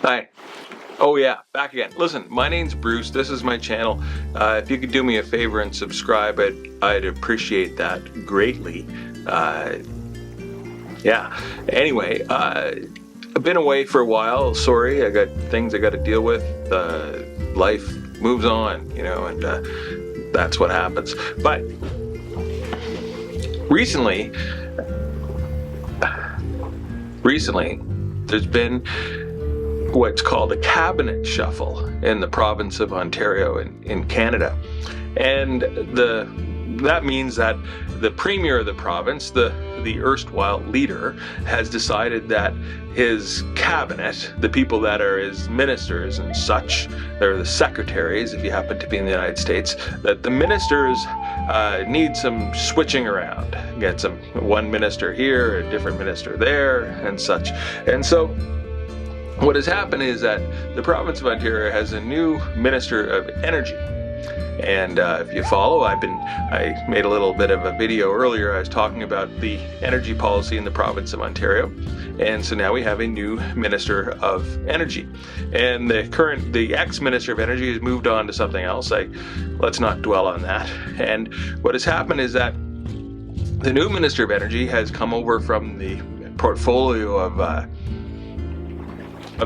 Hi. Oh yeah, back again. Listen, my name's Bruce. This is my channel. If you could do me a favor and subscribe, I'd appreciate that greatly. Yeah. Anyway, I've been away for a while. Sorry, I got things I got to deal with. Life moves on, and that's what happens. But recently, there's been what's called a cabinet shuffle in the province of Ontario in Canada. And that means that the premier of the province, the erstwhile leader, has decided that his cabinet, the people that are his ministers and such, they're the secretaries if you happen to be in the United States, that the ministers need some switching around. Get one minister here, a different minister there, and such. And so what has happened is that the province of Ontario has a new Minister of Energy. And if you follow, I made a little bit of a video earlier. I was talking about the energy policy in the province of Ontario. And so now we have a new Minister of Energy. And the ex-Minister of Energy has moved on to something else. Let's not dwell on that. And what has happened is that the new Minister of Energy has come over from the portfolio of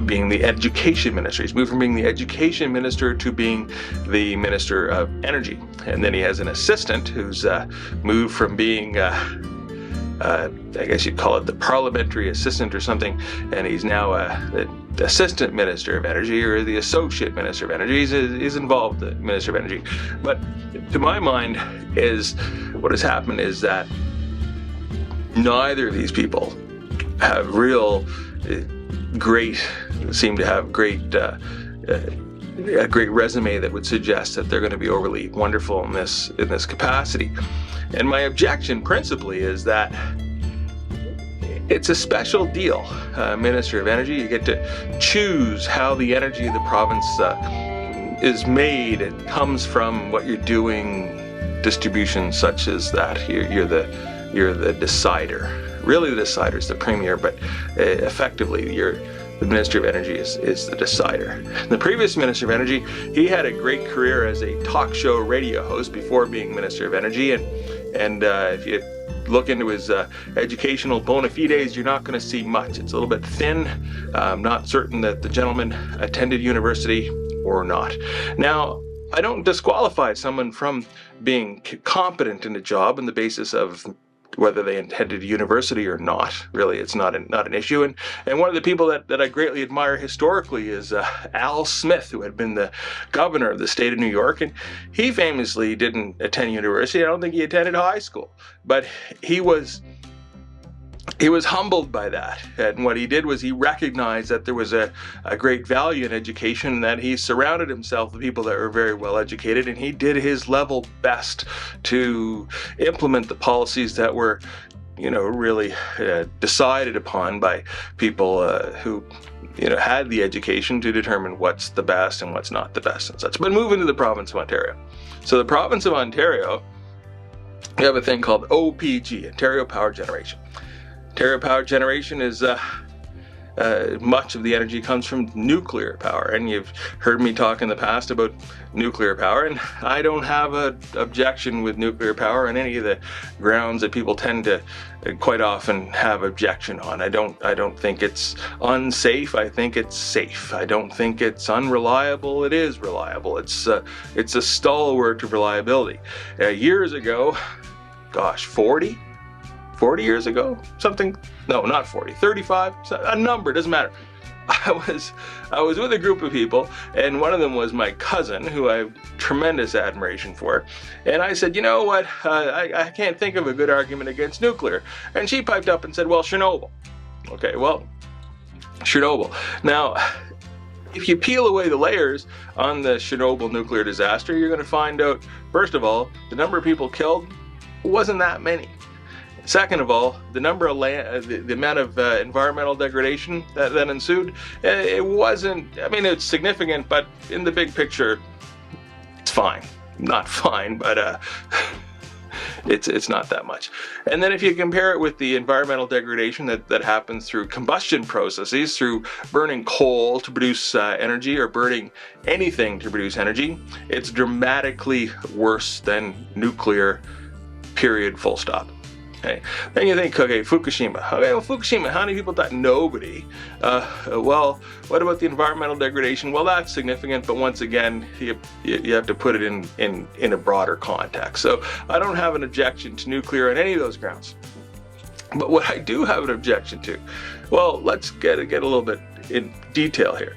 being the education minister. He's moved from being the education minister to being the Minister of Energy. And then he has an assistant who's moved from being, I guess you'd call it the parliamentary assistant or something, and he's now the Assistant Minister of Energy, or the Associate Minister of Energy. He's involved, the Minister of Energy. But to my mind, what has happened is that neither of these people have seem to have a great resume that would suggest that they're going to be overly wonderful in this capacity. And my objection principally is that it's a special deal. Minister of Energy, you get to choose how the energy of the province is made. It comes from what you're doing, distribution such as that. You're the decider. Really, the decider is the premier, but effectively, the Minister of Energy is the decider. The previous Minister of Energy, he had a great career as a talk show radio host before being Minister of Energy, and if you look into his educational bona fides, you're not going to see much. It's a little bit thin. I'm not certain that the gentleman attended university or not. Now, I don't disqualify someone from being competent in a job on the basis of whether they attended university or not. Really, it's not an issue. And one of the people that I greatly admire historically is Al Smith, who had been the governor of the state of New York, and he famously didn't attend university. I don't think he attended high school, but he was humbled by that. And what he did was he recognized that there was a great value in education, and that he surrounded himself with people that were very well educated, and he did his level best to implement the policies that were, really decided upon by people who, had the education to determine what's the best and what's not the best and such. But moving to the province of Ontario. So the province of Ontario, we have a thing called OPG, Ontario Power Generation. Ontario Power Generation is much of the energy comes from nuclear power, and you've heard me talk in the past about nuclear power, and I don't have an objection with nuclear power on any of the grounds that people tend to quite often have objection on. I don't think it's unsafe. I think it's safe. I don't think it's unreliable. It is reliable. It's a stalwart of reliability. Years ago, 40 years ago, something, no, not 40, 35, a number, doesn't matter. I was with a group of people, and one of them was my cousin, who I have tremendous admiration for. And I said, you know what, I can't think of a good argument against nuclear. And she piped up and said, well, Chernobyl. Okay, well, Chernobyl. Now, if you peel away the layers on the Chernobyl nuclear disaster, you're going to find out, first of all, the number of people killed wasn't that many. Second of all, the number of the amount of environmental degradation that ensued, it wasn't, it's significant, but in the big picture, it's fine. Not fine, but It's not that much. And then if you compare it with the environmental degradation that happens through combustion processes, through burning coal to produce energy, or burning anything to produce energy, it's dramatically worse than nuclear, period, full stop. Okay. Then you think, okay, Fukushima. Okay, well, Fukushima, how many people died? Nobody. Well, what about the environmental degradation? Well, that's significant, but once again, you have to put it in a broader context. So I don't have an objection to nuclear on any of those grounds. But what I do have an objection to, well, let's get a little bit in detail here.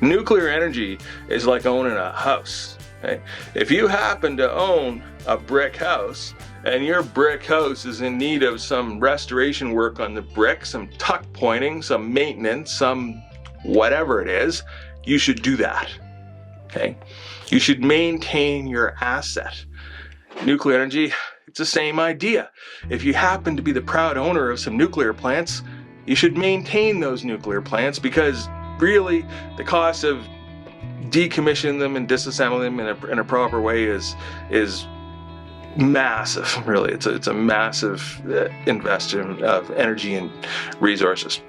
Nuclear energy is like owning a house. Okay? If you happen to own a brick house, and your brick house is in need of some restoration work on the brick, some tuck pointing, some maintenance, some whatever it is, you should do that. Okay? You should maintain your asset. Nuclear energy, it's the same idea. If you happen to be the proud owner of some nuclear plants, you should maintain those nuclear plants, because really the cost of decommissioning them and disassembling them in a proper way is massive. Really, it's a massive investment of energy and resources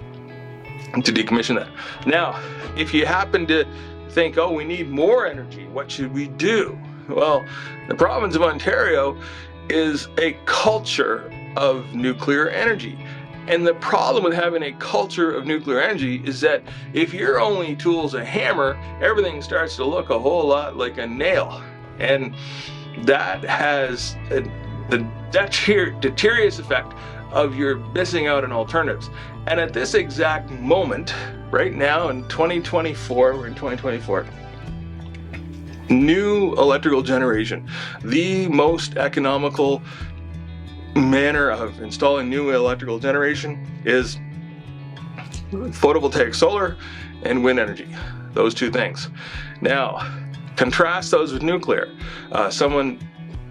to decommission that. Now, if you happen to think, oh, we need more energy, what should we do? Well, the province of Ontario is a culture of nuclear energy. And the problem with having a culture of nuclear energy is that if your only tool's a hammer, everything starts to look a whole lot like a nail. And that has the deleterious effect of your missing out on alternatives. And at this exact moment, right now in 2024, we're in 2024, new electrical generation, the most economical manner of installing new electrical generation is photovoltaic solar and wind energy, those two things. Now, contrast those with nuclear.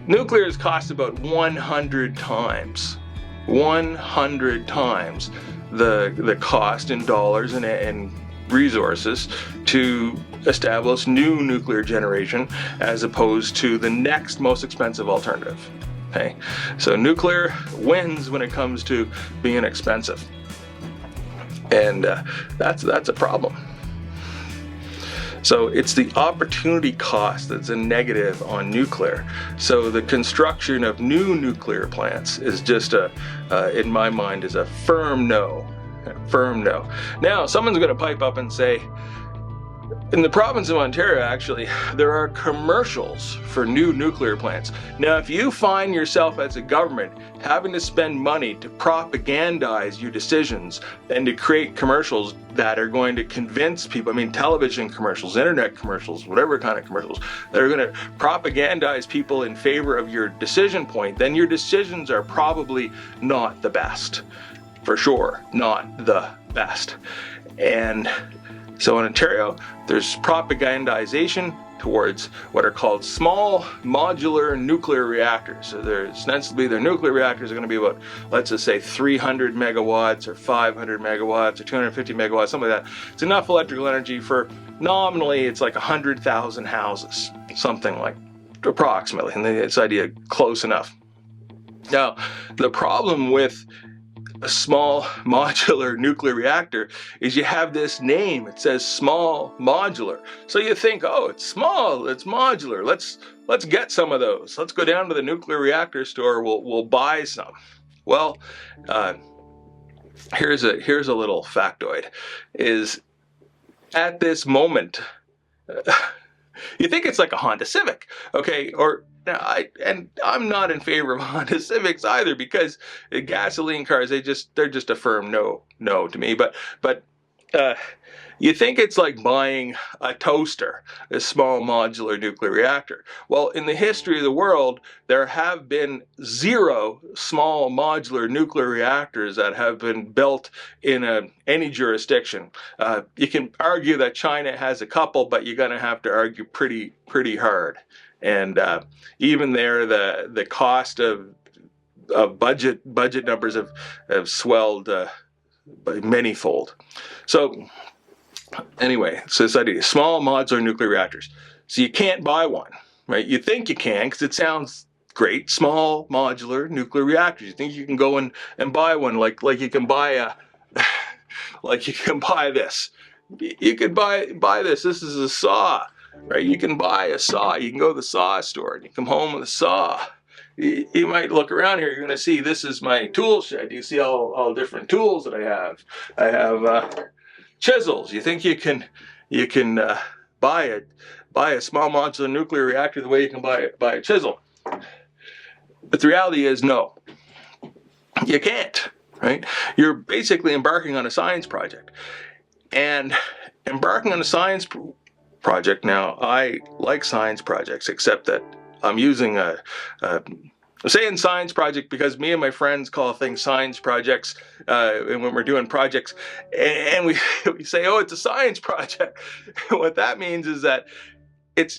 Nuclear's cost about 100 times the cost in dollars and resources to establish new nuclear generation, as opposed to the next most expensive alternative. Okay, so nuclear wins when it comes to being expensive, and that's a problem. So it's the opportunity cost that's a negative on nuclear. So the construction of new nuclear plants is just in my mind, is a firm no. Firm no. Now, someone's going to pipe up and say, in the province of Ontario, actually, there are commercials for new nuclear plants. Now, if you find yourself as a government having to spend money to propagandize your decisions and to create commercials that are going to convince people, television commercials, internet commercials, whatever kind of commercials, that are going to propagandize people in favor of your decision point, then your decisions are probably not the best. For sure, not the best. And so in Ontario, there's propagandization towards what are called small modular nuclear reactors. So ostensibly their nuclear reactors are going to be about, let's just say 300 megawatts or 500 megawatts or 250 megawatts, something like that. It's enough electrical energy for nominally, it's like 100,000 houses, something like approximately. And this idea close enough. Now, the problem with a small modular nuclear reactor is you have this name. It says small modular. So you think, oh, it's small, it's modular. Let's get some of those. Let's go down to the nuclear reactor store. We'll buy some. Well, here's a little factoid. Is at this moment, you think it's like a Honda Civic, okay? Or I'm not in favor of Honda Civics either, because gasoline cars, they're just a firm no to me. But you think it's like buying a toaster, a small modular nuclear reactor. Well, in the history of the world, there have been 0 small modular nuclear reactors that have been built in any jurisdiction. You can argue that China has a couple, but you're going to have to argue pretty hard. And even there, the cost of budget numbers have swelled by manyfold. So anyway, so this idea, small modular nuclear reactors. So you can't buy one, right? You think you can because it sounds great small modular nuclear reactors. You think you can go and buy one like you can buy a like you can buy this. You could buy this. This is a saw, right? You can buy a saw. You can go to the saw store and you come home with a saw. You might look around here. You're going to see this is my tool shed. You see all different tools that I have. I have chisels. You think you can buy a small modular nuclear reactor the way you can buy a chisel? But the reality is no, you can't. Right? You're basically embarking on a science project. And embarking on a science project, now, I like science projects, except that I'm using I'm saying science project because me and my friends call things science projects, and when we're doing projects, and we say, oh, it's a science project. What that means is that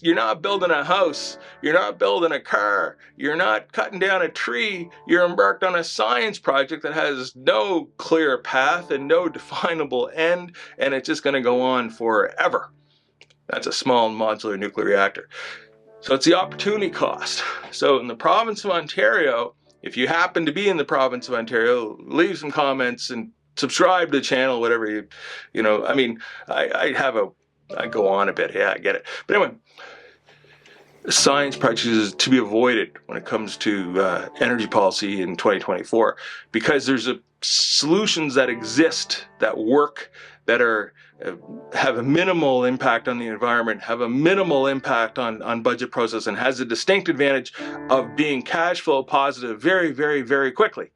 you're not building a house, you're not building a car, you're not cutting down a tree, you're embarked on a science project that has no clear path and no definable end, and it's just going to go on forever. That's a small modular nuclear reactor. So it's the opportunity cost. So in the province of Ontario, if you happen to be in the province of Ontario, leave some comments and subscribe to the channel, whatever you know, I mean, I go on a bit. Yeah, I get it. But anyway, science projects is to be avoided when it comes to energy policy in 2024, because there's solutions that exist, that work, that have a minimal impact on the environment, have a minimal impact on budget process, and has a distinct advantage of being cash flow positive very, very, very quickly.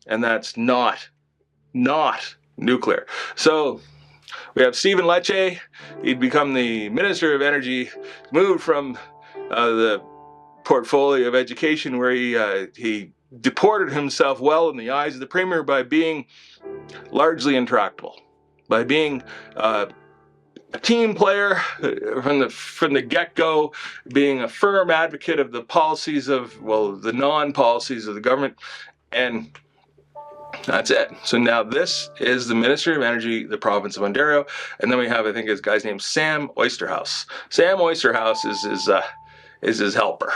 And that's not nuclear. So we have Stephen Lecce. He'd become the Minister of Energy, moved from the portfolio of education, where he deported himself well in the eyes of the Premier by being largely intractable, by being a team player from the get-go, being a firm advocate of the policies of, well, the non-policies of the government, and that's it. So now this is the Minister of Energy, the province of Ontario, and then we have, I think, his guy's name, Sam Oysterhouse. Sam Oysterhouse is his helper.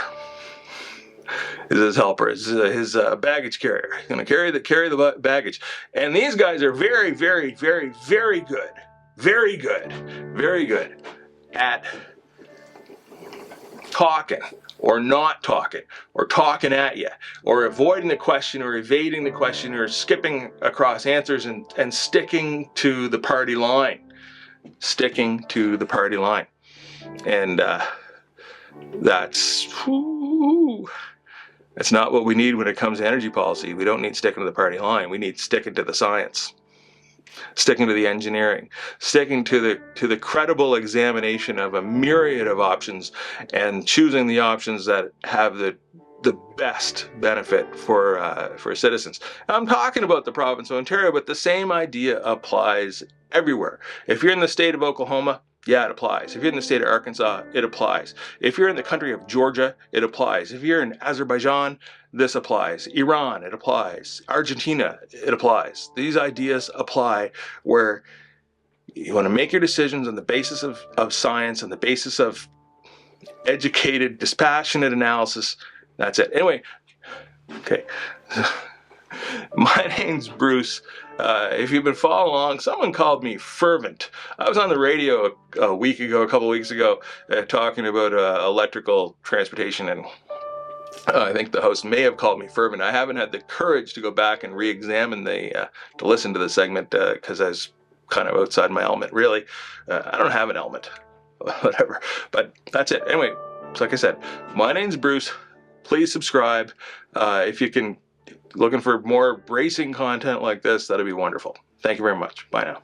Is his helper? Is his baggage carrier? He's going to carry the baggage. And these guys are very, very, very, very good, very good, very good at talking, or not talking, or talking at you, or avoiding the question, or evading the question, or skipping across answers, and sticking to the party line. Sticking to the party line. And that's not what we need when it comes to energy policy. We don't need sticking to the party line. We need sticking to the science, sticking to the engineering, sticking to the credible examination of a myriad of options, and choosing the options that have the best benefit for citizens. I'm talking about the province of Ontario, but the same idea applies everywhere. If you're in the state of Oklahoma, yeah, it applies. If you're in the state of Arkansas, it applies. If you're in the country of Georgia, it applies. If you're in Azerbaijan, this applies. Iran, it applies. Argentina, it applies. These ideas apply where you want to make your decisions on the basis of science, on the basis of educated, dispassionate analysis. That's it. Anyway, okay. My name's Bruce. If you've been following along, someone called me fervent. I was on the radio a couple of weeks ago, talking about electrical transportation, and I think the host may have called me fervent. I haven't had the courage to go back and re-examine to listen to the segment, because I was kind of outside my element, really. I don't have an element, whatever, but that's it. Anyway, so like I said, my name's Bruce. Please subscribe. If you can, looking for more bracing content like this, that'd be wonderful. Thank you very much. Bye now.